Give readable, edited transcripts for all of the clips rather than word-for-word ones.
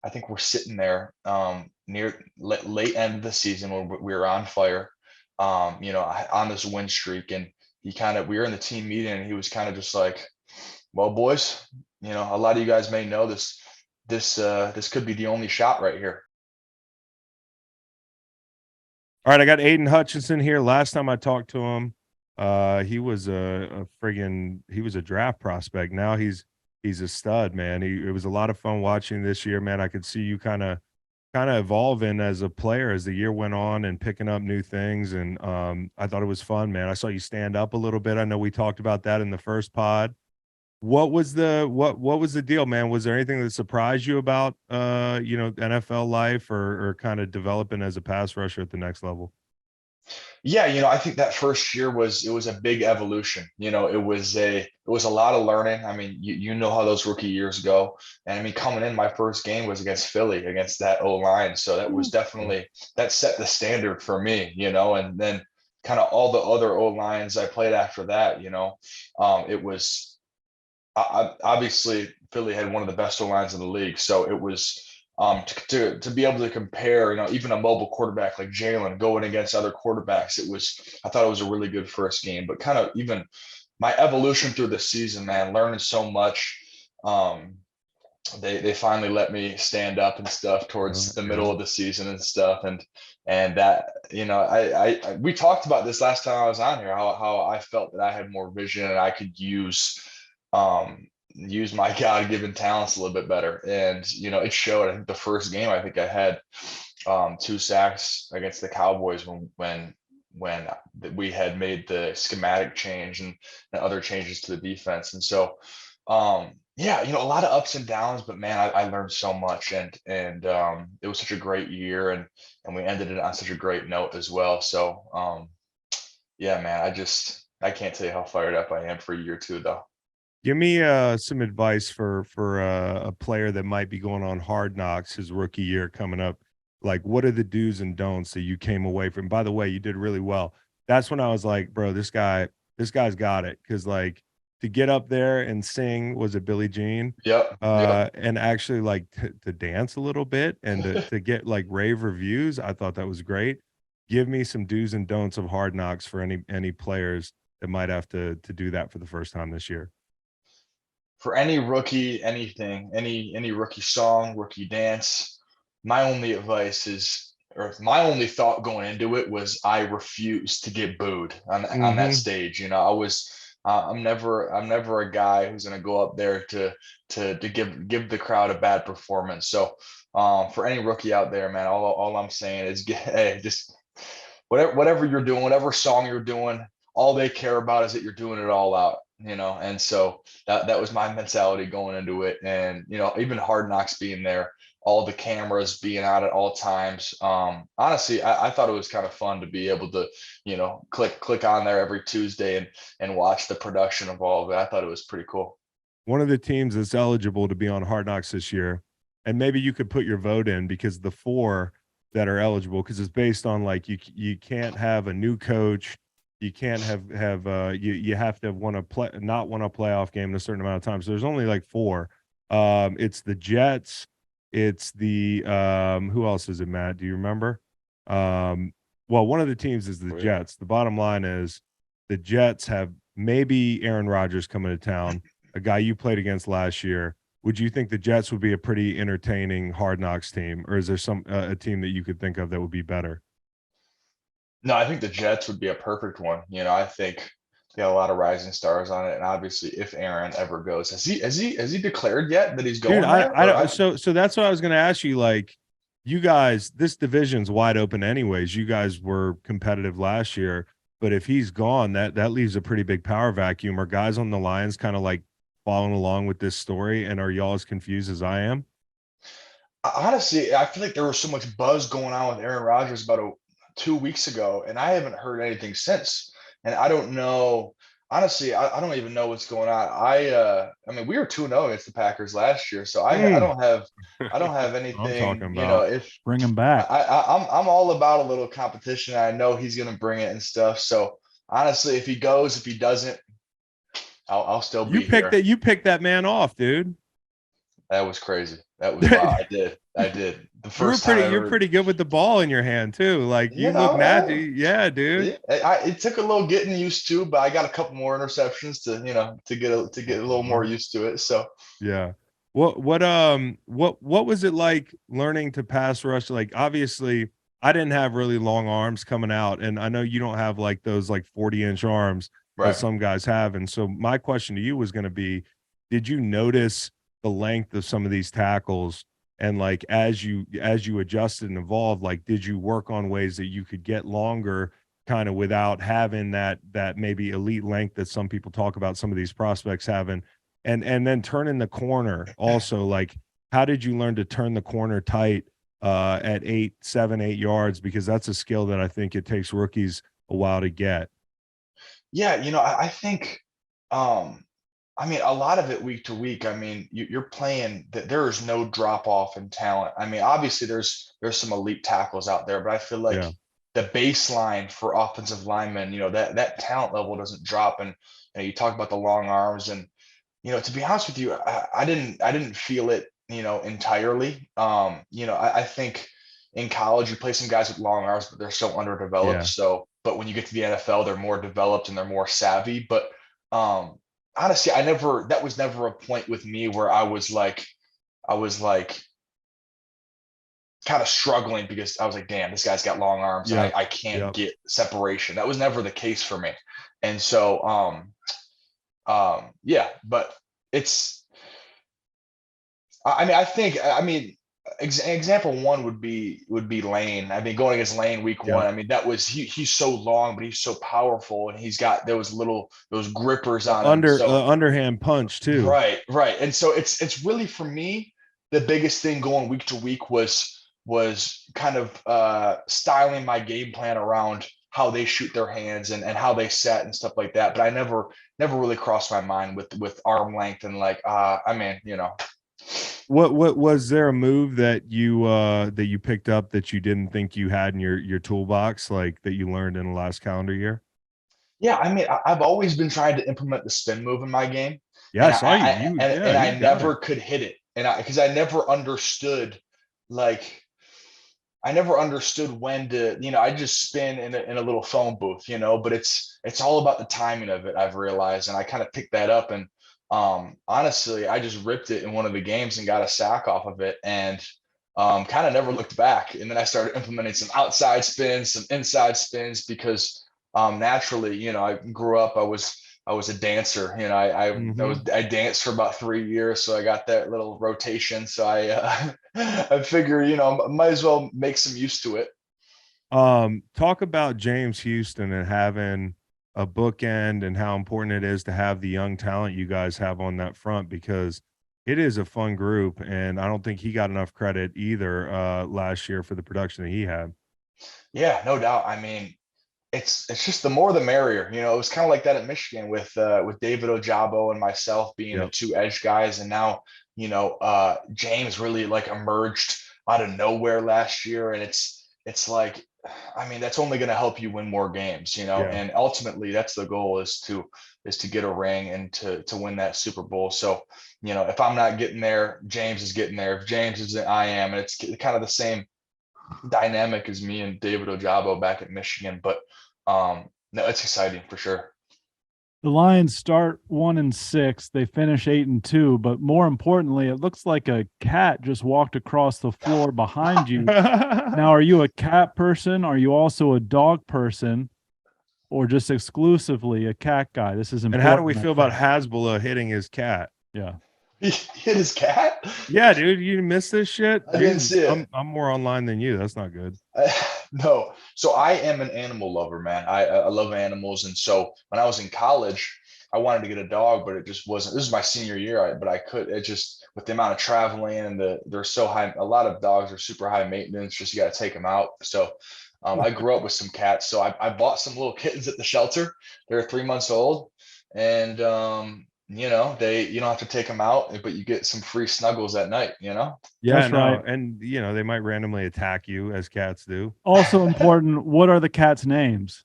I think we're sitting there near late end of the season when we were on fire, on this win streak, and we were in the team meeting, and he was kind of just like, "Well, boys, a lot of you guys may know this. This could be the only shot right here." All right, I got Aiden Hutchinson here. Last time I talked to him, he was he was a draft prospect. Now he's a stud, man. It was a lot of fun watching this year, man. I could see you kind of evolving as a player as the year went on and picking up new things. And I thought it was fun, man. I saw you stand up a little bit. I know we talked about that in the first pod. What was the deal, man? Was there anything that surprised you about NFL life or kind of developing as a pass rusher at the next level? Yeah, I think that first year was a big evolution. It was a lot of learning. I mean, you know how those rookie years go. And I mean, coming in, my first game was against Philly, against that O line. So that was definitely that set the standard for me, and then kind of all the other O lines I played after that, it was obviously Philly had one of the best O lines in the league. So it was to be able to compare, even a mobile quarterback like Jalen going against other quarterbacks, I thought it was a really good first game. But kind of even my evolution through the season, man, learning so much. Um, they finally let me stand up and stuff towards the Yeah. middle of the season and stuff, and that we talked about this last time I was on here, how I felt that I had more vision and I could use my God-given talents a little bit better. And it showed. I think the first game, I think I had 2 sacks against the Cowboys when we had made the schematic change and other changes to the defense. And so yeah, a lot of ups and downs, but man, I learned so much, and it was such a great year, and we ended it on such a great note as well. So yeah, man, I can't tell you how fired up I am for year two, though. Give me some advice for a player that might be going on Hard Knocks his rookie year coming up. Like, what are the do's and don'ts that you came away from? By the way, you did really well. That's when I was like, bro, this guy's got it. Cause like to get up there and sing, was it Billie Jean? Yep, yep. And actually like to dance a little bit and to get like rave reviews. I thought that was great. Give me some do's and don'ts of Hard Knocks for any players that might have to do that for the first time this year. For any rookie, anything, any rookie song, rookie dance, my only advice is, or my only thought going into it was, I refuse to get booed on that Mhm. stage. I'm never a guy who's going to go up there to give the crowd a bad performance. So for any rookie out there, man, all I'm saying is hey, just whatever you're doing, whatever song you're doing, all they care about is that you're doing it all out. And so that was my mentality going into it. And even Hard Knocks being there, all the cameras being out at all times. Honestly, I thought it was kind of fun to be able to click on there every Tuesday and watch the production of all of it. I thought it was pretty cool. One of the teams that's eligible to be on Hard Knocks this year, and maybe you could put your vote in because the 4 that are eligible, because it's based on like you can't have a new coach, you can't you have to have won a play not won a playoff game in a certain amount of time. So there's only like 4. It's the Jets, it's the who else is it, Matt? Do you remember? Well, one of the teams is the For you. Jets. The bottom line is the Jets have maybe Aaron Rodgers coming to town, a guy you played against last year. Would you think the Jets would be a pretty entertaining Hard Knocks team, or is there some a team that you could think of that would be better? No, I think the Jets would be a perfect one. I think they got a lot of rising stars on it, and obviously, if Aaron ever goes, has he declared yet that he's Dude, going there? I Or don't. So that's what I was going to ask you. Like, you guys, this division's wide open, anyways. You guys were competitive last year, but if he's gone, that leaves a pretty big power vacuum. Are guys on the Lions kind of like following along with this story, and are y'all as confused as I am? honestly, I feel like there was so much buzz going on with Aaron Rodgers about 2 weeks ago, and I haven't heard anything since. And I don't know. Honestly, I don't even know what's going on. I mean, we were 2-0 against the Packers last year, so I Mm. don't have I don't have I'm talking anything. about. If Bring him back. I'm all about a little competition. I know he's gonna bring it and stuff. So honestly, if he goes, if he doesn't, I'll still You be picked here. that. You picked that man off, dude. That was crazy. That was wow. I did. The first time You're ever. pretty good with the ball in your hand too. Like You you look know, natural. Yeah, dude. it took a little getting used to, but I got a couple more interceptions to to get a little more used to it. So Yeah. What was it like learning to pass rush? Like obviously I didn't have really long arms coming out, and I know you don't have like those like 40-inch arms that right. some guys have. And so my question to you was going to be, did you notice the length of some of these tackles? And like as you adjusted and evolved, like did you work on ways that you could get longer kind of without having that maybe elite length that some people talk about some of these prospects having? And then turning the corner also, like how did you learn to turn the corner tight at 8 7 8 yards, because that's a skill that I think it takes rookies a while to get. Yeah, I think, I mean, a lot of it week to week. I mean, you're playing that there is no drop off in talent. I mean, obviously there's some elite tackles out there, but I feel like Yeah, the baseline for offensive linemen, that talent level doesn't drop. And you talk about the long arms, and to be honest with you, I didn't feel it, entirely. I think in college you play some guys with long arms, but they're so underdeveloped. yeah. So, but when you get to the NFL, they're more developed and they're more savvy. But honestly, that was never a point with me where I was like kind of struggling because I was like, damn, this guy's got long arms and Yep. I can't Yep. get separation. That was never the case for me. And so, yeah, but it's, I mean, example one would be Lane. I mean, going against Lane week one. Yep. I mean, he's so long, but he's so powerful, and he's got those grippers on him. So Underhand punch too. right, and so it's really for me the biggest thing going week to week was kind of styling my game plan around how they shoot their hands and how they set and stuff like that. But I never really crossed my mind with arm length and like I mean, What was there a move that you picked up that you didn't think you had in your toolbox, like that you learned in the last calendar year? Yeah, I mean, I've always been trying to implement the spin move in my game, Yeah, and I saw you. You yeah, and I you got never it. could hit it, and because I never understood, like, I never understood when to, I just spin in a little phone booth, but it's all about the timing of it. I've realized, and I kind of picked that up, and honestly, I just ripped it in one of the games and got a sack off of it, and kind of never looked back. And then I started implementing some outside spins, some inside spins, because naturally, I grew up, I was a dancer. Mhm. I danced for about 3 years, so I got that little rotation. So I I figure, might as well make some use to it. Talk about James Houston and having a bookend and how important it is to have the young talent you guys have on that front, because it is a fun group, and I don't think he got enough credit either last year for the production that he had. Yeah, no doubt. I mean, it's just the more the merrier. It was kind of like that at Michigan with David Ojabo and myself being the Yep. two edge guys, and now James really like emerged out of nowhere last year, and it's like, I mean, that's only going to help you win more games, Yeah. and ultimately that's the goal is to get a ring and to win that Super Bowl. So if I'm not getting there, James is getting there. If James isn't, I am, and it's kind of the same dynamic as me and David Ojabo back at Michigan. But no, it's exciting for sure. The Lions start 1-6. They finish 8-2. But more importantly, it looks like a cat just walked across the floor behind you. Now, are you a cat person? Are you also a dog person, or just exclusively a cat guy? This is And important. how do we I feel about think. Hasbulla hitting his cat? Yeah. He hit his cat. Yeah, dude, you missed this shit. I didn't Jesus, see it. I'm more online than you. That's not good. No, so I am an animal lover, man. I love animals, and so when I was in college, I wanted to get a dog, but it just wasn't. This is my senior year, but I could. It just with the amount of traveling and they're so high. A lot of dogs are super high maintenance. Just you got to take them out. So I grew up with some cats, so I bought some little kittens at the shelter. They're 3 months old, and they you don't have to take them out, but you get some free snuggles at night. Yeah, That's no, right. and they might randomly attack you as cats do. Also important, what are the cats' names?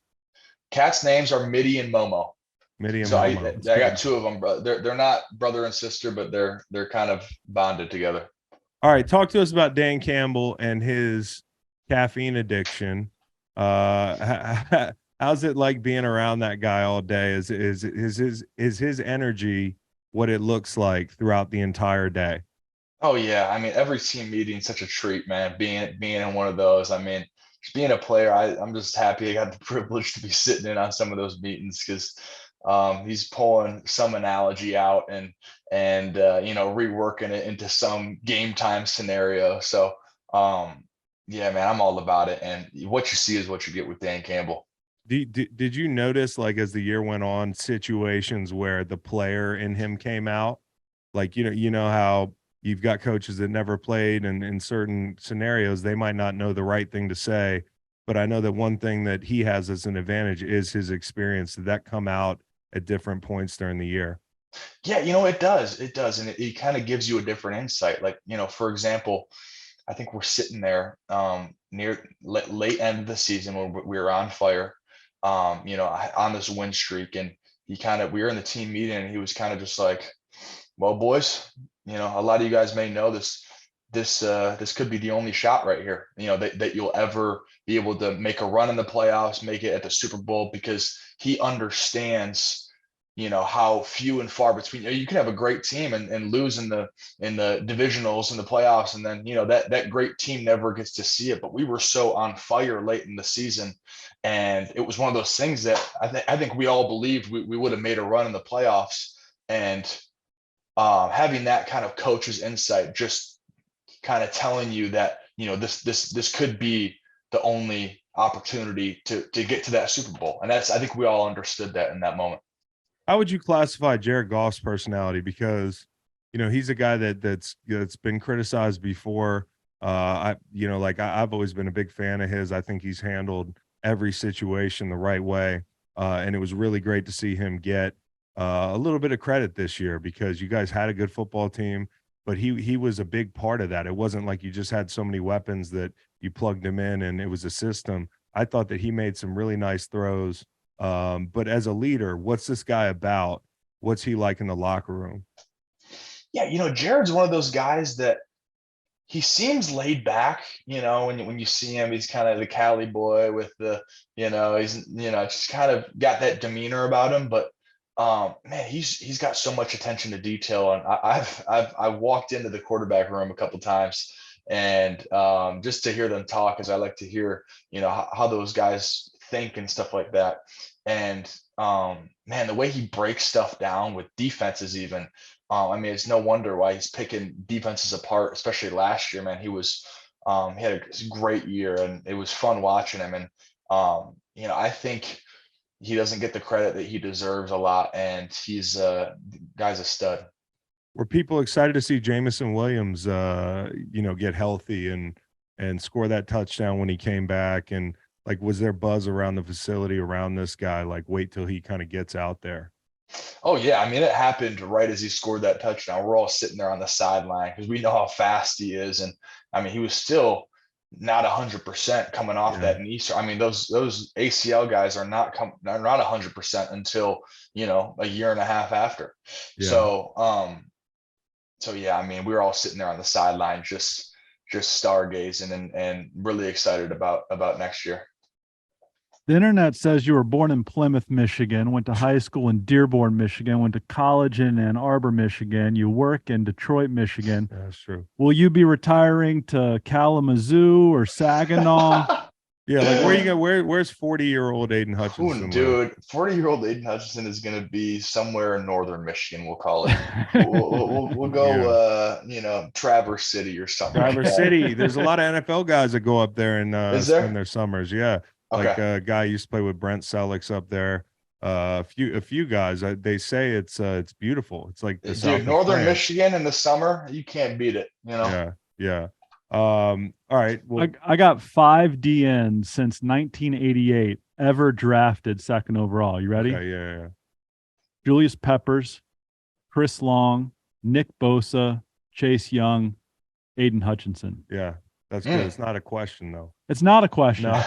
Cats' names are Mitty and Momo. Mitty and So I Momo. I got two of them. They're not brother and sister, but they're kind of bonded together. All right, talk to us about Dan Campbell and his caffeine addiction. How's it like being around that guy all day? Is his energy what it looks like throughout the entire day? Oh yeah, I mean every team meeting such a treat, man. Being in one of those, I mean, just being a player, I'm just happy I got the privilege to be sitting in on some of those meetings because he's pulling some analogy out and you know reworking it into some game time scenario. So yeah, man, I'm all about it. And what you see is what you get with Dan Campbell. Did you notice, like, as the year went on, situations where the player in him came out? Like, you know how you've got coaches that never played, and in certain scenarios, they might not know the right thing to say. But I know that one thing that he has as an advantage is his experience. Did that come out at different points during the year? Yeah, you know, it does, and it kind of gives you a different insight. Like, you know, for example, I think we're sitting there near late end of the season when we were on fire, you know, on this win streak, and we were in the team meeting, and he was kind of just like, "Well, boys, you know, a lot of you guys may know this could be the only shot right here, you know, that you'll ever be able to make a run in the playoffs, make it at the Super Bowl, because he understands." You know how few and far between you can have a great team and lose in the divisionals and the playoffs, and then you know that great team never gets to see it. But we were so on fire late in the season, and it was one of those things that I think we all believed we would have made a run in the playoffs. And having that kind of coach's insight, just kind of telling you that you know this could be the only opportunity to get to that Super Bowl, and I think we all understood that in that moment. How would you classify Jared Goff's personality? Because, he's a guy that's been criticized before. I've always been a big fan of his. I think he's handled every situation the right way, and it was really great to see him get a little bit of credit this year because you guys had a good football team, but he was a big part of that. It wasn't like you just had so many weapons that you plugged him in and it was a system. I thought that he made some really nice throws, but as a leader, what's this guy about? What's he like in the locker room? Yeah, you know, Jared's one of those guys that he seems laid back, you know, when you see him, he's kind of the Cali boy with the, you know, he's, you know, just kind of got that demeanor about him. But man, he's got so much attention to detail. And I've walked into the quarterback room a couple times, and just to hear them talk, as I like to hear, you know, how those guys think and stuff like that. And man, the way he breaks stuff down with defenses, even, I mean, it's no wonder why he's picking defenses apart, especially last year, man. He had a great year, and it was fun watching him. And you know, I think he doesn't get the credit that he deserves a lot, and he's guy's a stud. Were people excited to see Jamison Williams, get healthy and score that touchdown when he came back? And like, was there buzz around the facility around this guy? Like, wait till he kind of gets out there. Oh yeah, I mean, it happened right as he scored that touchdown. We're all sitting there on the sideline because we know how fast he is, and I mean, he was still not 100% coming off Yeah, that knee. So I mean, those ACL guys are not 100% until you know a year and a half after. yeah. So yeah, I mean, we were all sitting there on the sideline, just stargazing and really excited about next year. The internet says you were born in Plymouth, Michigan, went to high school in Dearborn, Michigan, went to college in Ann Arbor, Michigan. You work in Detroit, Michigan. That's true. Will you be retiring to Kalamazoo or Saginaw? Yeah, like where you go? Where's 40-year-old Aiden Ooh, Hutchinson live? dude, 40-year-old Aiden Hutchinson is going to be somewhere in northern Michigan, we'll call it. We'll go, Yeah, you know, Traverse City or something like Traverse that. City. There's a lot of NFL guys that go up there and Is spend there? their summers. Yeah, like Okay. a guy used to play with Brent Selleck's up there. A few guys. They say it's beautiful. It's like the Dude, south of northern France. Michigan in the summer, you can't beat it, you know? Yeah, yeah. All right. I, Well, I got 5 DNs since 1988 ever drafted second overall. You ready? okay, yeah. Julius Peppers, Chris Long, Nick Bosa, Chase Young, Aiden Hutchinson. Yeah. That's good. It's not a question though. It's not a question. No.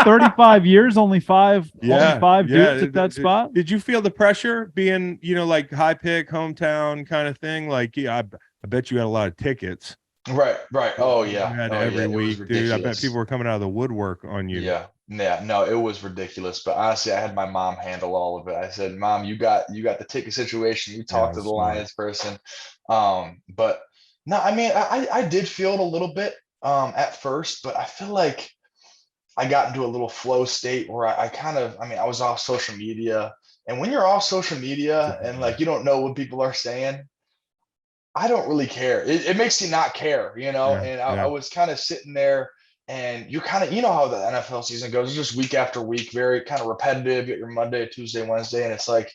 35 years, only five dudes yeah. at that spot. Did you feel the pressure being, like high pick, hometown kind of thing? Like, yeah, I bet you had a lot of tickets. Right. Oh yeah. You had Oh, every yeah. It was week, dude. I bet ridiculous. people were coming out of the woodwork on you. Yeah. No, it was ridiculous. But honestly, I had my mom handle all of it. I said, Mom, you got the ticket situation. You talk to the smart. Lions person. But no, I mean, I did feel it a little bit at first, but I feel like I got into a little flow state where I was off social media. And when you're off social media and like you don't know what people are saying, I don't really care. It makes you not care, Yeah, and I was kind of sitting there and you kind of, how the NFL season goes, it's just week after week, very kind of repetitive. You get your Monday, Tuesday, Wednesday, and it's like,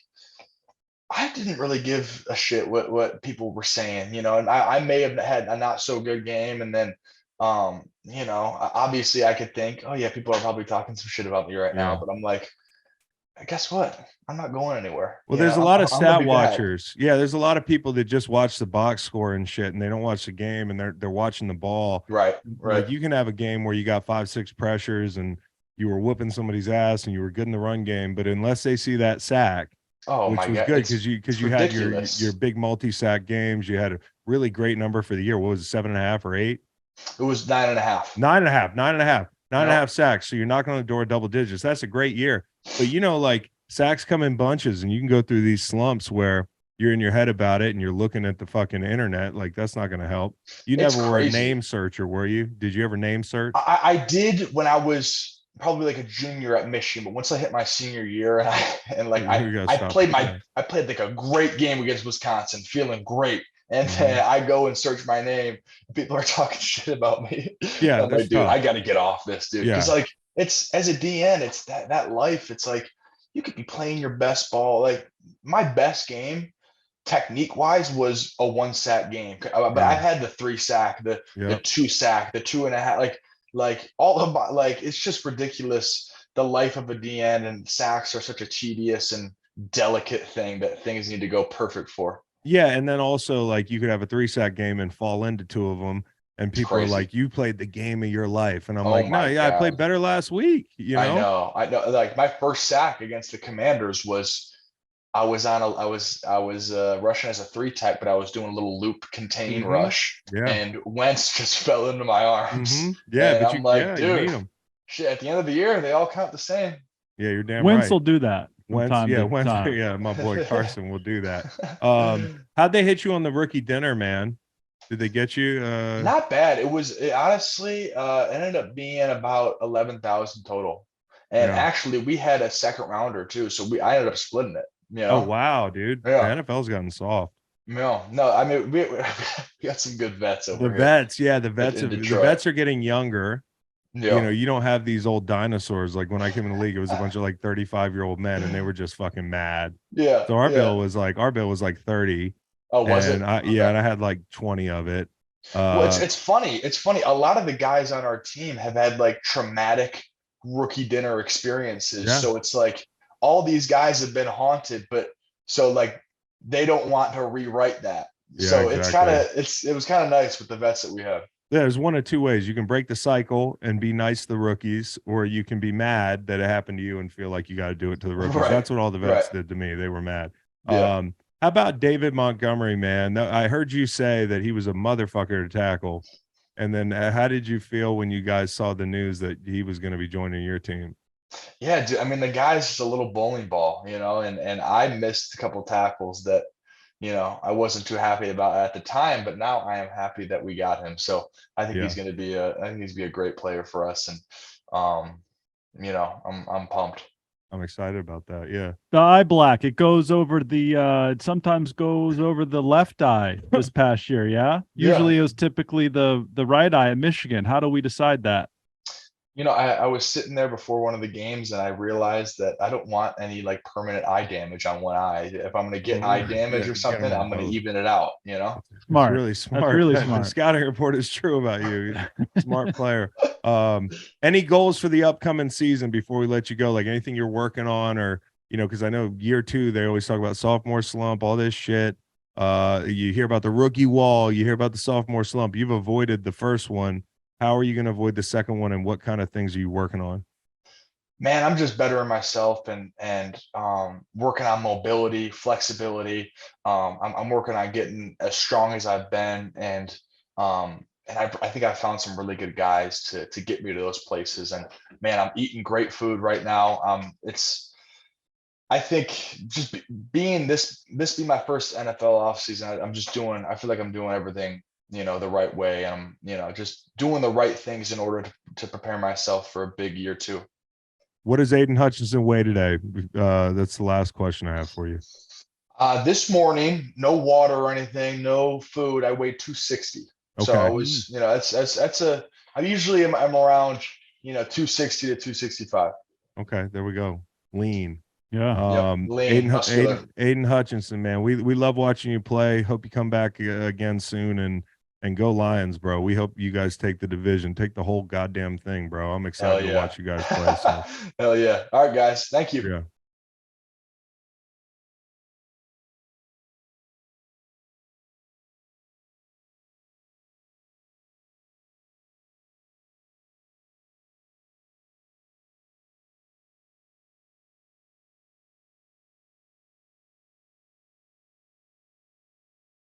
I didn't really give a shit what people were saying, and I may have had a not so good game. And then, obviously I could think, oh yeah, people are probably talking some shit about me right now, but I'm like, guess what? I'm not going anywhere. Well, there's a lot of I'm gonna stat be bad. watchers. Yeah, there's a lot of people that just watch the box score and shit, and they don't watch the game, and they're watching the ball. Right. Like you can have a game where you got 5-6 pressures and you were whooping somebody's ass and you were good in the run game, but unless they see that sack, Oh which my was God, good because you had your big multi-sack games, you had a really great number for the year. What was it, 7.5 or 8? It was 9.5. 9.5. 9.5 sacks. So you're knocking on the door double digits. That's a great year. But like sacks come in bunches, and you can go through these slumps where you're in your head about it and you're looking at the fucking internet. Like that's not going to help. You It's never were a crazy. name searcher, were you? Did you ever name search? I did when I was probably like a junior at Michigan, but once I hit my senior year and I played like a great game against Wisconsin, feeling great. And then I go and search my name. People are talking shit about me. Yeah, I'm that's like, dude, tough. I got to get off this, dude. Because like it's as a DN, it's that life. It's like you could be playing your best ball. Like my best game, technique wise, was a 1 sack game. But I had the 3 sack, the 2 sack, the 2.5. Like all of my, like it's just ridiculous. The life of a DN, and sacks are such a tedious and delicate thing that things need to go perfect for. Yeah, and then also like you could have a 3-sack game and fall into 2 of them, and people are like, "You played the game of your life," and I'm like, "No, yeah, I played better last week." I know. Like my first sack against the Commanders was, I was rushing as a 3-tech, but I was doing a little loop contain rush, and Wentz just fell into my arms. Yeah, and but I'm like, dude, shit. At the end of the year, they all count the same. Yeah, you're damn Wentz right. will do that. Wentz, my boy Carson will do that. How'd they hit you on the rookie dinner, man? Did they get you? Not bad. It honestly ended up being about 11,000 total, and actually we had a second rounder too, so I ended up splitting it. Oh wow, dude! Yeah. The NFL's gotten soft. No. I mean we got some good vets over here. The vets are getting younger. Yeah. You don't have these old dinosaurs. Like when I came in the league, it was a bunch of like 35-year-old men, and they were just fucking mad. Yeah. So our bill was like 30. Oh, was it? And I had like 20 of it. Well, it's funny. It's funny. A lot of the guys on our team have had like traumatic rookie dinner experiences. Yeah. So it's like all these guys have been haunted, but so like they don't want to rewrite that. Yeah, so exactly. It was kind of nice with the vets that we have. Yeah, there's one of 2 ways. You can break the cycle and be nice to the rookies, or you can be mad that it happened to you and feel like you got to do it to the rookies. Right. That's what all the vets did to me. They were mad. Yeah. How about David Montgomery, man? I heard you say that he was a motherfucker to tackle. And then how did you feel when you guys saw the news that he was going to be joining your team? Yeah, dude, I mean, the guy's just a little bowling ball, and I missed a couple of tackles that, I wasn't too happy about at the time, but now I am happy that we got him. So I think he's going to be a great player for us. And, I'm pumped. I'm excited about that. Yeah. The eye black, it goes over it sometimes goes over the left eye this past year. Yeah. Usually it was typically the right eye at Michigan. How do we decide that? I was sitting there before one of the games and I realized that I don't want any like permanent eye damage on one eye. If I'm going to get eye damage or something, I'm going to even it out, Smart. That's really smart. That's really smart. The scouting report is true about you. Smart player. Any goals for the upcoming season before we let you go? Like anything you're working on, or, because I know year 2, they always talk about sophomore slump, all this shit. You hear about the rookie wall, you hear about the sophomore slump. You've avoided the first one. How are you going to avoid the second one, and what kind of things are you working on? Man, I'm just bettering myself and working on mobility, flexibility. I'm working on getting as strong as I've been, and I think I found some really good guys to get me to those places. And man, I'm eating great food right now. I think just being this be my first NFL offseason, I'm just doing. I feel like I'm doing everything the right way. I'm just doing the right things in order to prepare myself for a big year too. What does Aiden Hutchinson weigh today? That's the last question I have for you. This morning, no water or anything, no food. I weighed 260. So I Okay. was, that's a. I usually I'm around 260 to 265. Okay, there we go. Lean. Yeah. Yep, lean, muscular. Aiden Hutchinson, man. We love watching you play. Hope you come back again soon, and go Lions, bro. We hope you guys take the division, take the whole goddamn thing, bro. I'm Hell excited to yeah. watch you guys play. So Hell yeah. All right, guys. Thank you. yeah.